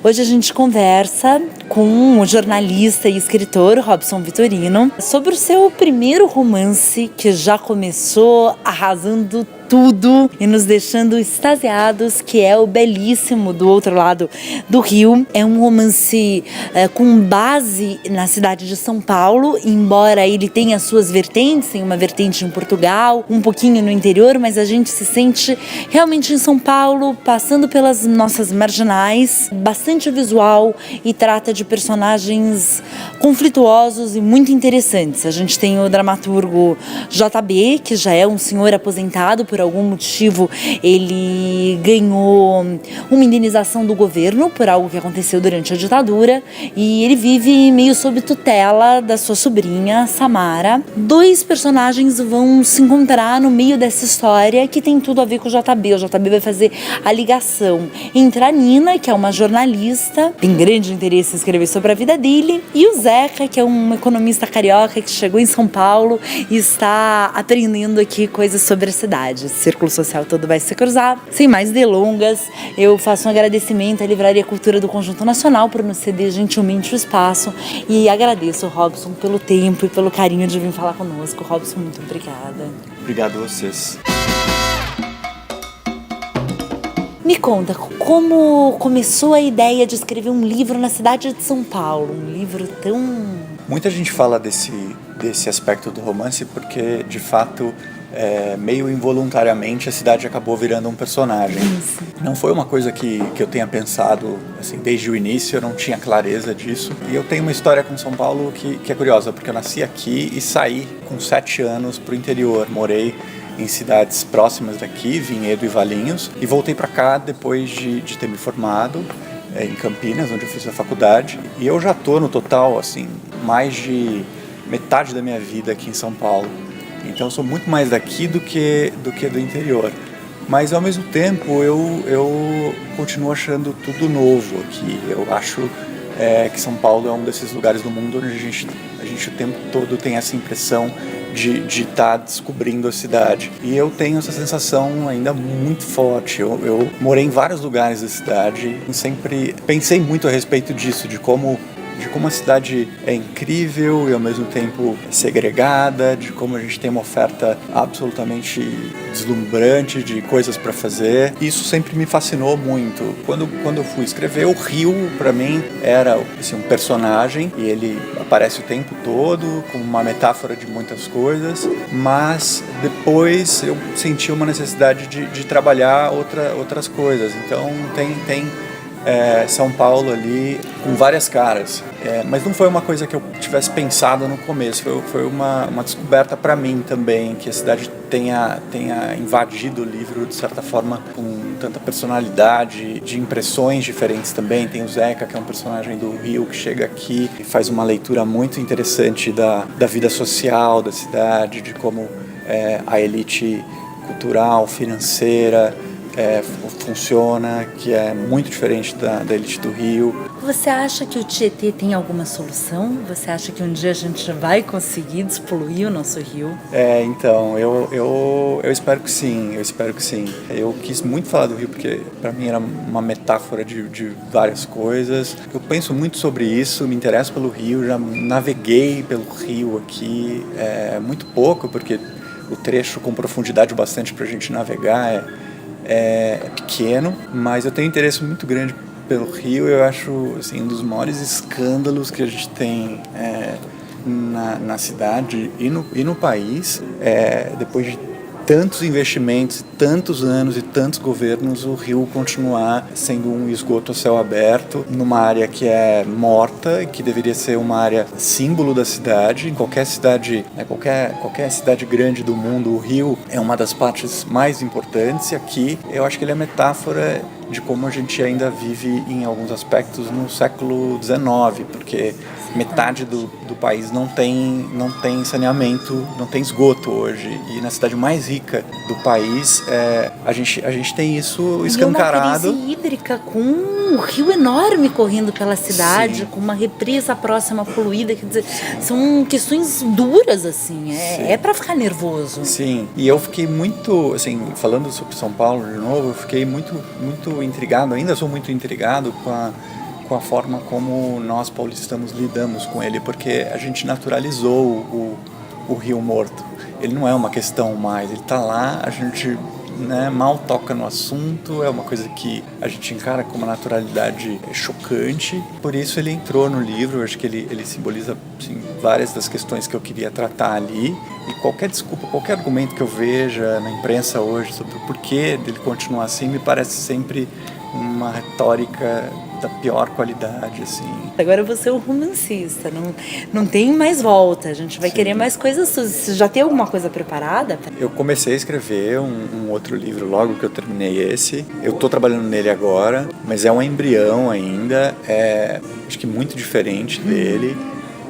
Hoje a gente conversa com o jornalista e escritor Robson Vitorino sobre o seu primeiro romance, que já começou arrasando tudo e nos deixando extasiados, que é o belíssimo Do Outro Lado do Rio. É um romance com base na cidade de São Paulo, embora ele tenha suas vertentes, tem uma vertente em Portugal, um pouquinho no interior, mas a gente se sente realmente em São Paulo, passando pelas nossas marginais, bastante visual e trata de personagens conflituosos e muito interessantes. A gente tem o dramaturgo JB, que já é um senhor aposentado. Por algum motivo ele ganhou uma indenização do governo por algo que aconteceu durante a ditadura e ele vive meio sob tutela da sua sobrinha Samara. Dois personagens vão se encontrar no meio dessa história que tem tudo a ver com o JB. O JB vai fazer a ligação entre a Nina, que é uma jornalista, tem grande interesse em escrever sobre a vida dele, e o Zeca, que é um economista carioca que chegou em São Paulo e está aprendendo aqui coisas sobre a cidade. Esse círculo social todo vai se cruzar. Sem mais delongas, eu faço um agradecimento à Livraria Cultura do Conjunto Nacional por nos ceder gentilmente o espaço e agradeço, Robson, pelo tempo e pelo carinho de vir falar conosco. Robson, muito obrigada. Obrigado a vocês. Me conta, como começou a ideia de escrever um livro na cidade de São Paulo? Um livro tão... Muita gente fala desse aspecto do romance porque, de fato, meio involuntariamente a cidade acabou virando um personagem. Isso. Não foi uma coisa que eu tenha pensado assim, desde o início, eu não tinha clareza disso. E eu tenho uma história com São Paulo que é curiosa, porque eu nasci aqui e saí com 7 anos para o interior. Morei em cidades próximas daqui, Vinhedo e Valinhos, e voltei para cá depois de ter me formado em Campinas, onde eu fiz a faculdade. E eu já estou no total, assim, mais de metade da minha vida aqui em São Paulo. Então eu sou muito mais daqui do que do interior. Mas ao mesmo tempo eu continuo achando tudo novo aqui. Eu acho que São Paulo é um desses lugares do mundo onde a gente o tempo todo tem essa impressão de estar descobrindo a cidade. E eu tenho essa sensação ainda muito forte. Eu morei em vários lugares da cidade e sempre pensei muito a respeito disso, de como a cidade é incrível e ao mesmo tempo segregada, de como a gente tem uma oferta absolutamente deslumbrante de coisas para fazer. Isso sempre me fascinou muito. Quando eu fui escrever, o Rio, para mim, era assim, um personagem e ele aparece o tempo todo como uma metáfora de muitas coisas, mas depois eu senti uma necessidade de trabalhar outras coisas. Então tem São Paulo ali com várias caras, mas não foi uma coisa que eu tivesse pensado no começo, foi uma descoberta para mim também, que a cidade tenha invadido o livro de certa forma com tanta personalidade, de impressões diferentes também. Tem o Zeca, que é um personagem do Rio, que chega aqui e faz uma leitura muito interessante da vida social da cidade, de como a elite cultural, financeira funciona, que é muito diferente da elite do Rio. Você acha que o Tietê tem alguma solução? Você acha que um dia a gente vai conseguir despoluir o nosso rio? Então, eu espero que sim, Eu quis muito falar do Rio porque para mim era uma metáfora de várias coisas. Eu penso muito sobre isso, me interesso pelo Rio, já naveguei pelo Rio aqui, muito pouco, porque o trecho com profundidade bastante pra gente navegar é pequeno, mas eu tenho interesse muito grande pelo Rio. Eu acho assim, um dos maiores escândalos que a gente tem na cidade e no país. Depois de tantos investimentos, tantos anos e tantos governos, o Rio continuar sendo um esgoto a céu aberto, numa área que é morta e que deveria ser uma área símbolo da cidade. Em qualquer cidade, qualquer cidade grande do mundo, o Rio é uma das partes mais importantes, e aqui eu acho que ele é metáfora de como a gente ainda vive em alguns aspectos no século XIX, porque metade do país não tem saneamento, não tem esgoto hoje, e na cidade mais rica do país a gente tem isso escancarado. E uma crise hídrica com um rio enorme correndo pela cidade. Sim. Com uma represa próxima poluída, quer dizer, são questões duras, assim, é para ficar nervoso. Sim, e eu fiquei muito, assim, falando sobre São Paulo de novo, eu fiquei muito intrigado, ainda sou muito intrigado com a com a forma como nós paulistanos lidamos com ele, porque a gente naturalizou o Rio Morto. Ele não é uma questão mais, ele está lá, a gente, né, mal toca no assunto, é uma coisa que a gente encara com uma naturalidade chocante. Por isso ele entrou no livro, eu acho que ele simboliza assim, várias das questões que eu queria tratar ali. E qualquer desculpa, qualquer argumento que eu veja na imprensa hoje sobre o porquê dele continuar assim, me parece sempre uma retórica da pior qualidade, assim. Agora você é um romancista, não tem mais volta, a gente vai Sim. querer mais coisas suas. Você já tem alguma coisa preparada? Eu comecei a escrever um outro livro logo que eu terminei esse. Eu estou trabalhando nele agora, mas é um embrião ainda, acho que muito diferente dele,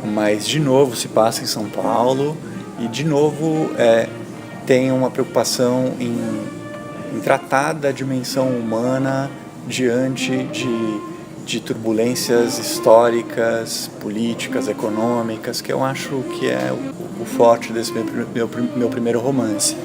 mas de novo se passa em São Paulo e de novo tem uma preocupação em tratar da dimensão humana diante de turbulências históricas, políticas, econômicas, que eu acho que é o forte desse meu primeiro romance.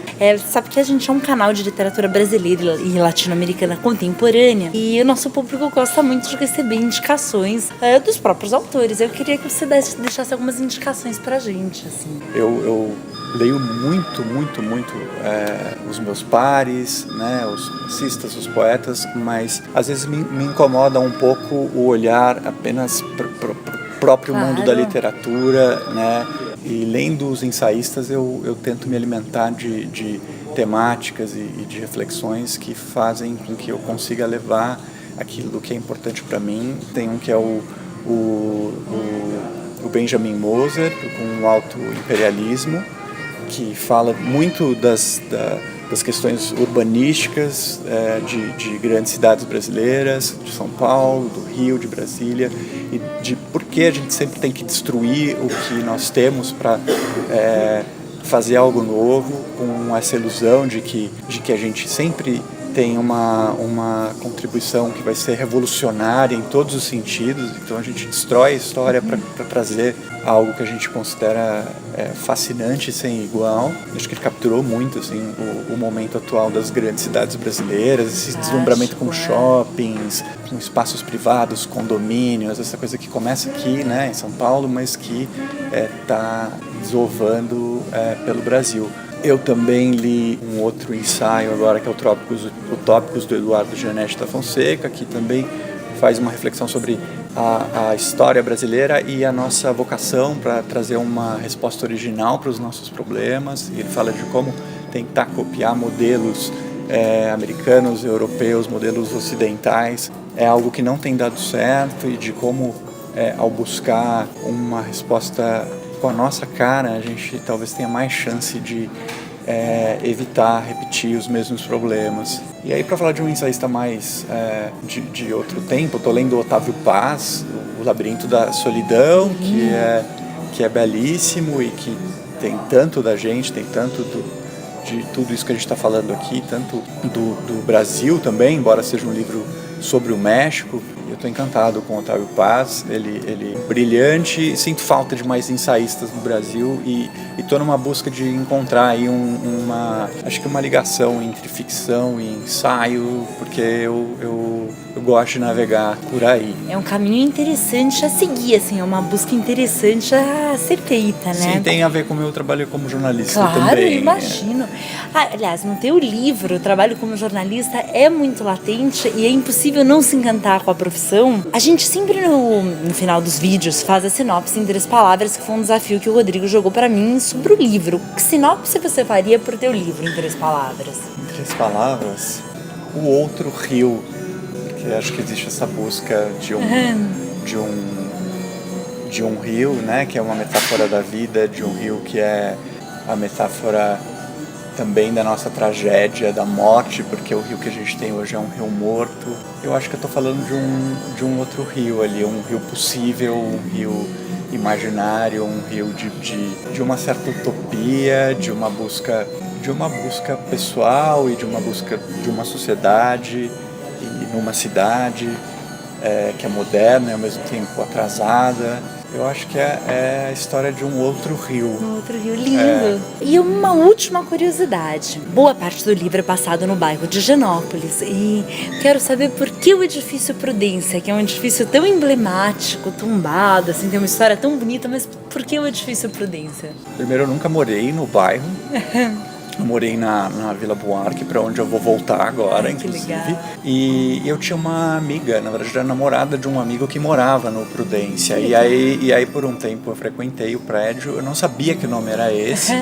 Sabe que a gente é um canal de literatura brasileira e latino-americana contemporânea e o nosso público gosta muito de receber indicações dos próprios autores. Eu queria que você deixasse algumas indicações pra gente, assim. Eu leio muito os meus pares, né, os romancistas, os poetas, mas às vezes me incomoda um pouco o olhar apenas para o próprio mundo da literatura, né, e lendo os ensaístas eu tento me alimentar de temáticas e de reflexões que fazem com que eu consiga levar aquilo que é importante para mim. Tem um que é o Benjamin Moser, com o Alto Imperialismo, que fala muito das questões urbanísticas de grandes cidades brasileiras, de São Paulo, do Rio, de Brasília, e de por que a gente sempre tem que destruir o que nós temos para fazer algo novo, com essa ilusão de que a gente sempre tem uma contribuição que vai ser revolucionária em todos os sentidos. Então a gente destrói a história para trazer algo que a gente considera fascinante e sem igual. Acho que ele capturou muito assim, o momento atual das grandes cidades brasileiras, esse deslumbramento com shoppings, com espaços privados, condomínios, essa coisa que começa aqui, né, em São Paulo, mas que está desovando pelo Brasil. Eu também li um outro ensaio agora, que é o Tópicos do Eduardo Gianetti da Fonseca, que também faz uma reflexão sobre a história brasileira e a nossa vocação para trazer uma resposta original para os nossos problemas. E ele fala de como tentar copiar modelos americanos, europeus, modelos ocidentais. É algo que não tem dado certo e de como, ao buscar uma resposta com a nossa cara, a gente talvez tenha mais chance de evitar repetir os mesmos problemas. E aí, para falar de um ensaísta mais de outro tempo, eu estou lendo Otávio Paz, O Labirinto da Solidão, que é belíssimo e que tem tanto da gente, tem tanto de tudo isso que a gente está falando aqui, tanto do Brasil também, embora seja um livro sobre o México. Eu estou encantado com o Otávio Paz, ele é brilhante. Sinto falta de mais ensaístas no Brasil e estou numa busca de encontrar aí acho que uma ligação entre ficção e ensaio, porque eu gosto de navegar por aí. É um caminho interessante a seguir, assim, é uma busca interessante a ser feita, né? Sim, tem a ver com o meu trabalho como jornalista claro, também. Claro, imagino. Aliás, no teu livro, o trabalho como jornalista é muito latente e é impossível não se encantar com a profissão. A gente sempre no final dos vídeos faz a sinopse em 3 palavras, que foi um desafio que o Rodrigo jogou pra mim sobre o livro. Que sinopse você faria pro teu livro em 3 palavras? Em 3 palavras? O outro rio. Porque acho que existe essa busca de um rio, né, que é uma metáfora da vida, de um rio que é a metáfora também da nossa tragédia, da morte, porque o rio que a gente tem hoje é um rio morto. Eu acho que eu estou falando de um outro rio ali, um rio possível, um rio imaginário, um rio de uma certa utopia, de uma busca pessoal e de uma busca de uma sociedade e numa cidade que é moderna e ao mesmo tempo atrasada. Eu acho que é a história de um outro rio. Um outro rio lindo. E uma última curiosidade. Boa parte do livro é passado no bairro de Higienópolis. E quero saber por que o edifício Prudência, que é um edifício tão emblemático, tombado, assim, tem uma história tão bonita, mas por que o edifício Prudência? Primeiro, eu nunca morei no bairro. Eu morei na Vila Buarque, para onde eu vou voltar agora, inclusive. Legal. E eu tinha uma amiga, na verdade, era namorada de um amigo que morava no Prudência. E aí, por um tempo, eu frequentei o prédio. Eu não sabia que o nome era esse.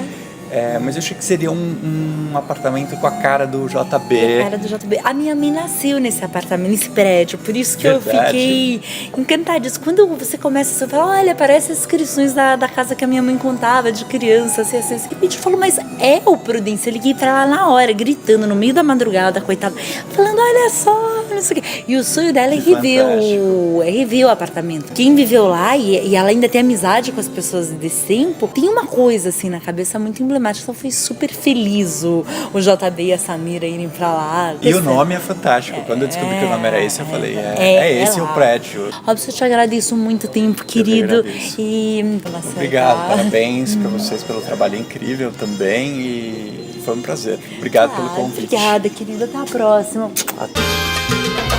Mas eu achei que seria um apartamento com a cara do JB. A cara do JB. A minha mãe nasceu nesse apartamento, nesse prédio, por isso que Verdade. eu fiquei encantadíssima. Quando você começa a falar, olha, parece as inscrições da casa que a minha mãe contava de criança, assim. De repente eu falo, mas é o Prudência. Eu liguei pra lá na hora, gritando, no meio da madrugada, coitada, falando, olha só, não sei o quê. E o sonho dela é rever o apartamento. Quem viveu lá, e ela ainda tem amizade com as pessoas desse tempo, tem uma coisa assim na cabeça muito emblemática. Então foi super feliz o JB e a Samira irem pra lá. E o nome é fantástico. Quando eu descobri que o nome era esse, eu falei, esse lá. O prédio. Robson, eu te agradeço muito tempo, querido. E obrigado, parabéns pra vocês pelo trabalho incrível também. E foi um prazer. Obrigado pelo convite. Obrigada, querida. Até a próxima. Até.